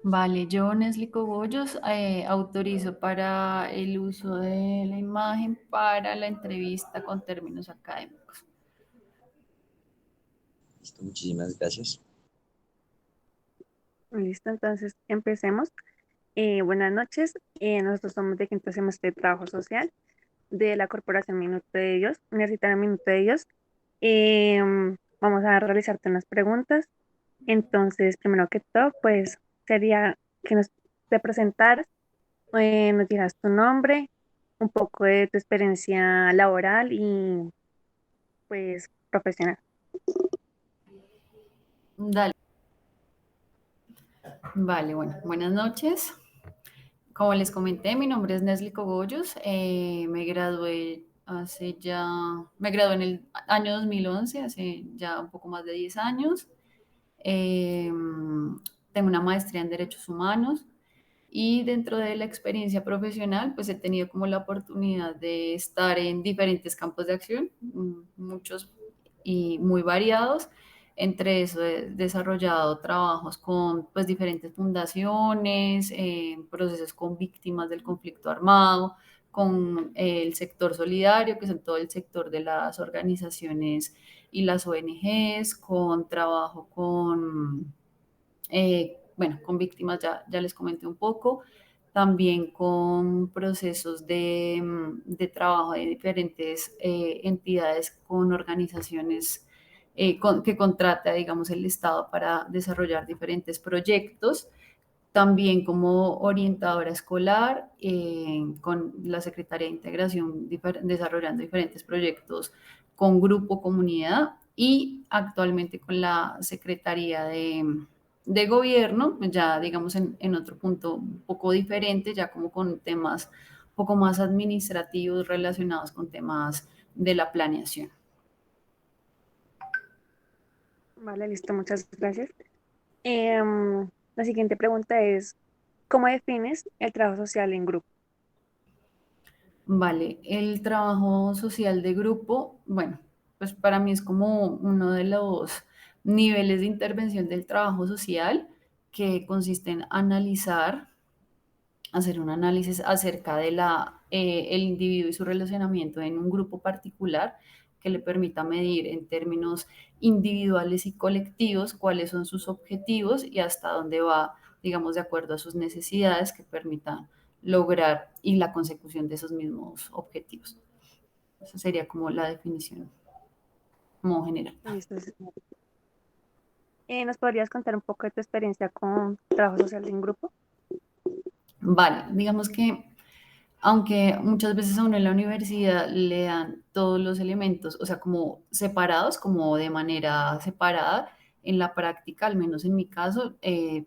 Vale, yo, Nesli Cogollos, autorizo para el uso de la imagen para la entrevista con términos académicos. Listo, muchísimas gracias. Listo, entonces empecemos. Buenas noches. Nosotros somos de quinto semestre de Trabajo Social de la Corporación Minuto de Ellos, Universitaria Minuto de Ellos. Vamos a realizarte unas preguntas. Entonces, primero que todo, pues sería que te presentaras, nos digas tu nombre, un poco de tu experiencia laboral y pues profesional. Dale. Vale, bueno, buenas noches. Como les comenté, mi nombre es Nesli Cogollos. Me gradué en el año 2011, hace ya un poco más de 10 años. Eh, Tengo una maestría en Derechos Humanos y dentro de la experiencia profesional, pues he tenido como la oportunidad de estar en diferentes campos de acción, muchos y muy variados. Entre eso he desarrollado trabajos con pues, diferentes fundaciones, procesos con víctimas del conflicto armado, con el sector solidario, que son todo el sector de las organizaciones y las ONGs, con trabajo bueno, con víctimas ya les comenté un poco, también con procesos de trabajo de diferentes entidades con organizaciones que contrata, digamos, el Estado para desarrollar diferentes proyectos. También como orientadora escolar, con la Secretaría de Integración, desarrollando diferentes proyectos con grupo, comunidad y actualmente con la Secretaría de Gobierno, ya digamos en otro punto un poco diferente, ya como con temas un poco más administrativos relacionados con temas de la planeación. Vale, listo, muchas gracias. La siguiente pregunta es, ¿cómo defines el trabajo social en grupo? Vale, el trabajo social de grupo, bueno, pues para mí es como uno de los niveles de intervención del trabajo social que consiste en analizar, hacer un análisis acerca de el individuo y su relacionamiento en un grupo particular que le permita medir en términos individuales y colectivos cuáles son sus objetivos y hasta dónde va, digamos, de acuerdo a sus necesidades que permitan lograr y la consecución de esos mismos objetivos. Esa sería como la definición como general. Listo, sí. ¿Nos podrías contar un poco de tu experiencia con trabajo social en grupo? Vale, digamos que aunque muchas veces a uno en la universidad le dan todos los elementos, o sea, como separados, como de manera separada, en la práctica, al menos en mi caso,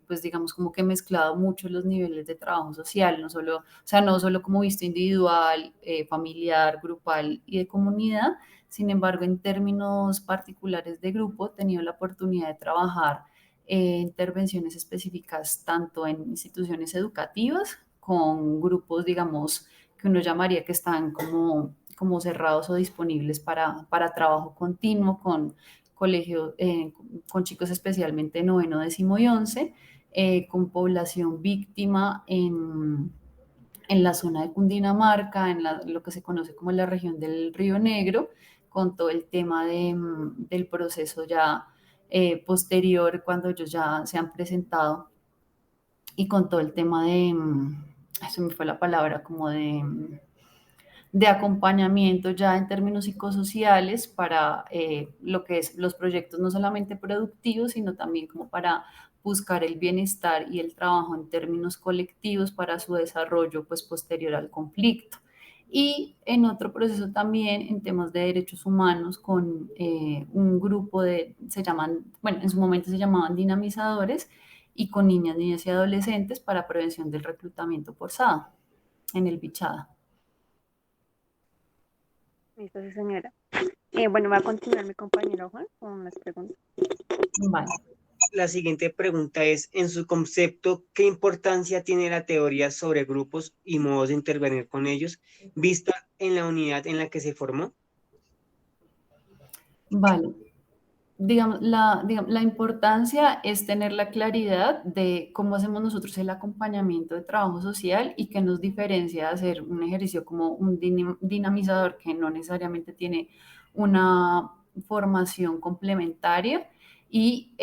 pues digamos como que he mezclado mucho los niveles de trabajo social, no solo, o sea, no solo como visto individual, familiar, grupal y de comunidad, sin embargo, en términos particulares de grupo, he tenido la oportunidad de trabajar intervenciones específicas tanto en instituciones educativas, con grupos, digamos, que uno llamaría que están como cerrados o disponibles para trabajo continuo con colegios, con chicos especialmente noveno, décimo y once, con población víctima en la zona de Cundinamarca, lo que se conoce como la región del Río Negro, con todo el tema del proceso ya posterior, cuando ellos ya se han presentado, y con todo el tema se me fue la palabra, como de acompañamiento ya en términos psicosociales para lo que es los proyectos no solamente productivos, sino también como para buscar el bienestar y el trabajo en términos colectivos para su desarrollo pues posterior al conflicto. Y en otro proceso también en temas de derechos humanos con un grupo bueno, en su momento se llamaban dinamizadores y con niñas, niñas y adolescentes para prevención del reclutamiento forzado en el Bichada. Listo, sí, señora. Bueno, va a continuar mi compañero Juan con las preguntas. Vale. La siguiente pregunta es, en su concepto, ¿qué importancia tiene la teoría sobre grupos y modos de intervenir con ellos, vista en la unidad en la que se formó? Vale. digamos, la importancia es tener la claridad de cómo hacemos nosotros el acompañamiento de trabajo social y qué nos diferencia de hacer un ejercicio como un dinamizador que no necesariamente tiene una formación complementaria y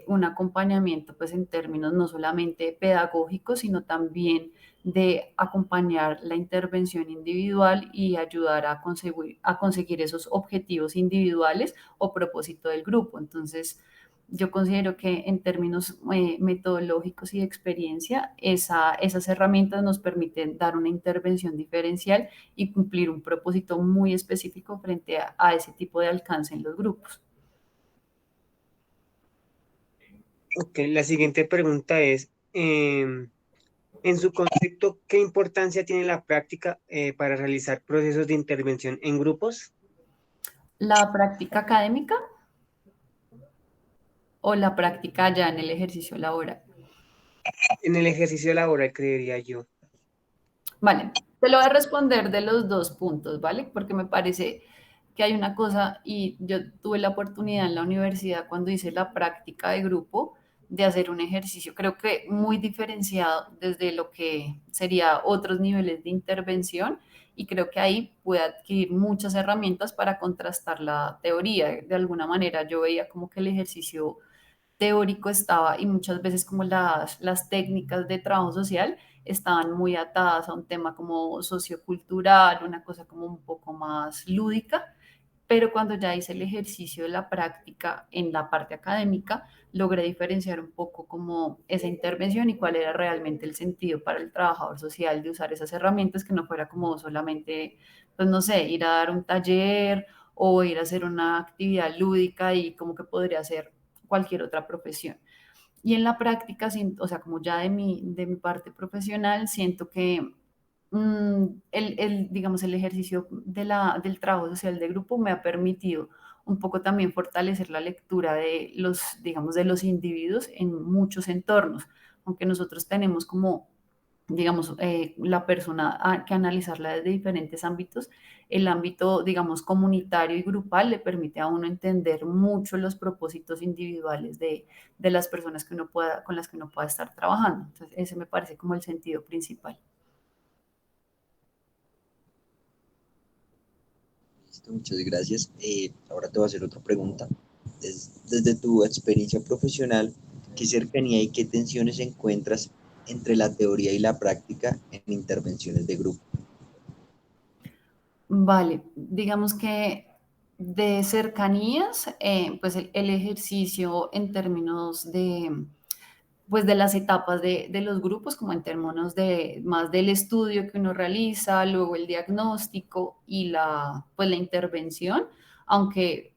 un acompañamiento pues en términos no solamente pedagógicos, sino también de acompañar la intervención individual y ayudar a conseguir esos objetivos individuales o propósito del grupo. Entonces, yo considero que en términos metodológicos y de experiencia, esas herramientas nos permiten dar una intervención diferencial y cumplir un propósito muy específico frente a ese tipo de alcance en los grupos. Ok, la siguiente pregunta es, en su concepto, ¿qué importancia tiene la práctica para realizar procesos de intervención en grupos? La práctica académica o la práctica ya en el ejercicio laboral. En el ejercicio laboral, creería yo. Vale, te lo voy a responder de los dos puntos, ¿vale? Porque me parece que hay una cosa, y yo tuve la oportunidad en la universidad cuando hice la práctica de grupo de hacer un ejercicio, creo que muy diferenciado desde lo que sería otros niveles de intervención, y creo que ahí pude adquirir muchas herramientas para contrastar la teoría. De alguna manera yo veía como que el ejercicio teórico estaba y muchas veces como las técnicas de trabajo social estaban muy atadas a un tema como sociocultural, una cosa como un poco más lúdica, pero cuando ya hice el ejercicio de la práctica en la parte académica, logré diferenciar un poco como esa intervención y cuál era realmente el sentido para el trabajador social de usar esas herramientas, que no fuera como solamente, pues no sé, ir a dar un taller o ir a hacer una actividad lúdica y como que podría ser cualquier otra profesión. Y en la práctica, o sea, como ya de mi parte profesional, siento que digamos, el ejercicio del trabajo social de grupo me ha permitido un poco también fortalecer la lectura de los, digamos, de los individuos en muchos entornos, aunque nosotros tenemos como digamos, la persona que analizarla desde diferentes ámbitos. El ámbito, digamos, comunitario y grupal le permite a uno entender mucho los propósitos individuales de las personas que uno pueda, con las que uno pueda estar trabajando. Entonces, ese me parece como el sentido principal. Listo, muchas gracias. Ahora te voy a hacer otra pregunta. Desde tu experiencia profesional, ¿qué cercanía y qué tensiones encuentras entre la teoría y la práctica en intervenciones de grupo? Vale, digamos que de cercanías, pues el ejercicio en términos de, pues de las etapas de los grupos, como en términos de más del estudio que uno realiza, luego el diagnóstico y pues la intervención, aunque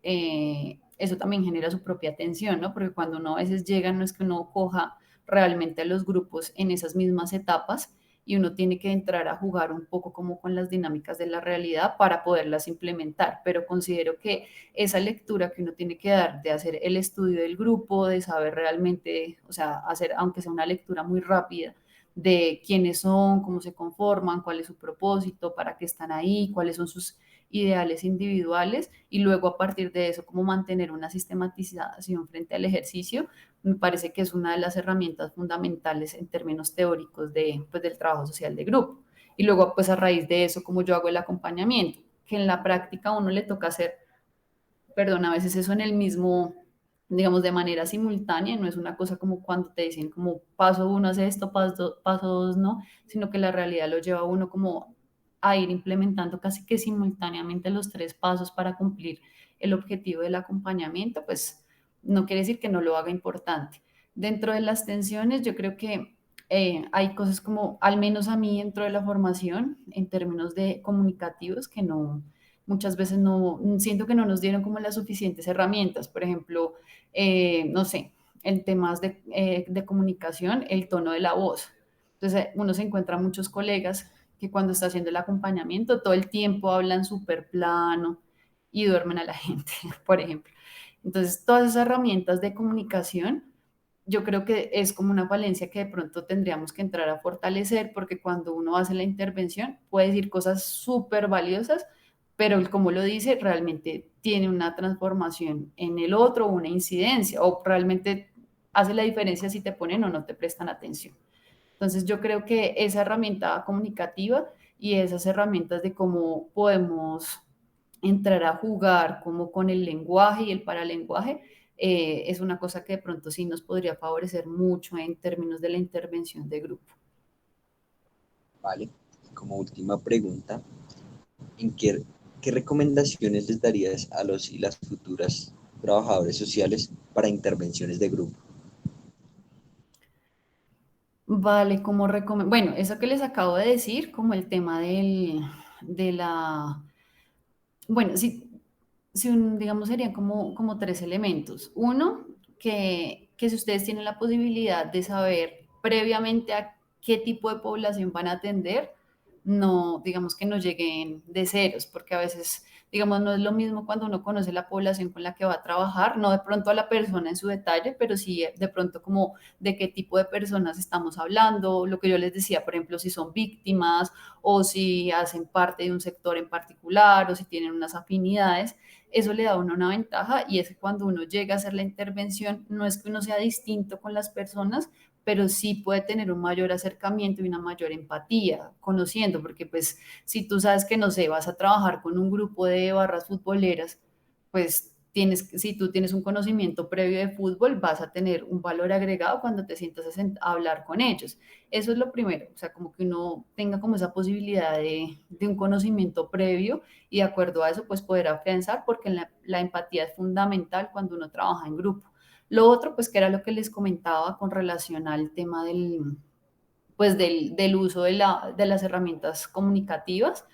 eso también genera su propia atención, ¿no? Porque cuando uno a veces llega, no es que uno coja realmente a los grupos en esas mismas etapas, y uno tiene que entrar a jugar un poco como con las dinámicas de la realidad para poderlas implementar, pero considero que esa lectura que uno tiene que dar de hacer el estudio del grupo, de saber realmente, o sea, hacer, aunque sea una lectura muy rápida, de quiénes son, cómo se conforman, cuál es su propósito, para qué están ahí, cuáles son sus ideales individuales, y luego a partir de eso, cómo mantener una sistematización frente al ejercicio, me parece que es una de las herramientas fundamentales en términos teóricos pues, del trabajo social de grupo. Y luego, pues a raíz de eso, cómo yo hago el acompañamiento, que en la práctica a uno le toca hacer, perdón, a veces eso en el mismo, digamos, de manera simultánea, no es una cosa como cuando te dicen como paso uno hace esto, paso dos no, sino que la realidad lo lleva a uno como a ir implementando casi que simultáneamente los tres pasos para cumplir el objetivo del acompañamiento, pues no quiere decir que no lo haga importante. Dentro de las tensiones, yo creo que hay cosas como, al menos a mí dentro de la formación, en términos de comunicativos, que no, muchas veces no, siento que no nos dieron como las suficientes herramientas. Por ejemplo, no sé, en temas de comunicación, el tono de la voz. Entonces, uno se encuentra muchos colegas que cuando está haciendo el acompañamiento todo el tiempo hablan súper plano y duermen a la gente, por ejemplo. Entonces, todas esas herramientas de comunicación, yo creo que es como una falencia que de pronto tendríamos que entrar a fortalecer, porque cuando uno hace la intervención puede decir cosas súper valiosas, pero el cómo lo dice realmente tiene una transformación en el otro, una incidencia, o realmente hace la diferencia si te ponen o no te prestan atención. Entonces yo creo que esa herramienta comunicativa y esas herramientas de cómo podemos entrar a jugar como con el lenguaje y el paralenguaje, es una cosa que de pronto sí nos podría favorecer mucho en términos de la intervención de grupo. Vale. Como última pregunta, ¿en qué recomendaciones les darías a los y las futuras trabajadores sociales para intervenciones de grupo? Vale, como bueno, eso que les acabo de decir, como el tema de la, bueno, digamos, serían como tres elementos. Uno, que si ustedes tienen la posibilidad de saber previamente a qué tipo de población van a atender, no, digamos que no lleguen de ceros, porque a veces, digamos, no es lo mismo cuando uno conoce la población con la que va a trabajar, no de pronto a la persona en su detalle, pero sí de pronto como de qué tipo de personas estamos hablando, lo que yo les decía, por ejemplo, si son víctimas o si hacen parte de un sector en particular o si tienen unas afinidades. Eso le da a uno una ventaja y es que cuando uno llega a hacer la intervención, no es que uno sea distinto con las personas, pero sí puede tener un mayor acercamiento y una mayor empatía, conociendo, porque pues si tú sabes que, no sé, vas a trabajar con un grupo de barras futboleras, pues si tú tienes un conocimiento previo de fútbol, vas a tener un valor agregado cuando te sientas a hablar con ellos. Eso es lo primero, o sea, como que uno tenga como esa posibilidad de un conocimiento previo y de acuerdo a eso, pues poder afianzar, porque la empatía es fundamental cuando uno trabaja en grupo. Lo otro, pues que era lo que les comentaba con relación al tema del uso de las herramientas comunicativas,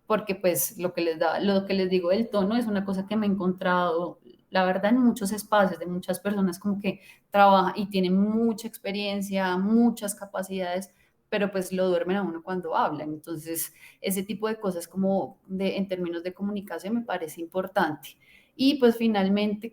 porque pues lo que les digo del tono es una cosa que me he encontrado, la verdad, en muchos espacios de muchas personas como que trabajan y tienen mucha experiencia, muchas capacidades, pero pues lo duermen a uno cuando hablan. Entonces, ese tipo de cosas como en términos de comunicación me parece importante. Y pues finalmente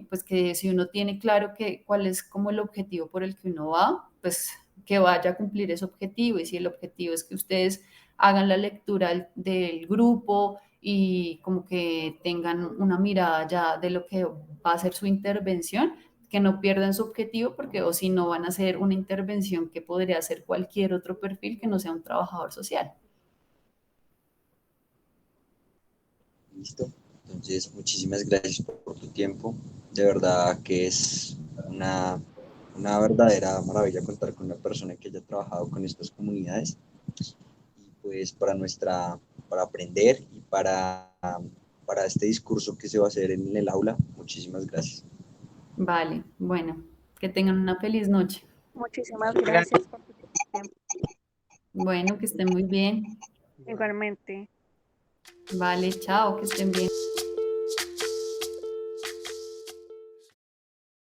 pues que si uno tiene claro cuál es como el objetivo por el que uno va, pues que vaya a cumplir ese objetivo. Y si el objetivo es que ustedes hagan la lectura del grupo y como que tengan una mirada ya de lo que va a ser su intervención, que no pierdan su objetivo, porque o si no van a hacer una intervención que podría ser cualquier otro perfil que no sea un trabajador social. Listo. Entonces, muchísimas gracias por tu tiempo. De verdad que es una verdadera maravilla contar con una persona que haya trabajado con estas comunidades. Y pues para aprender y para este discurso que se va a hacer en el aula, muchísimas gracias. Vale, bueno, que tengan una feliz noche. Muchísimas Gracias. gracias por tu tiempo. Bueno, que estén muy bien. Igualmente. Vale, chao, que estén bien.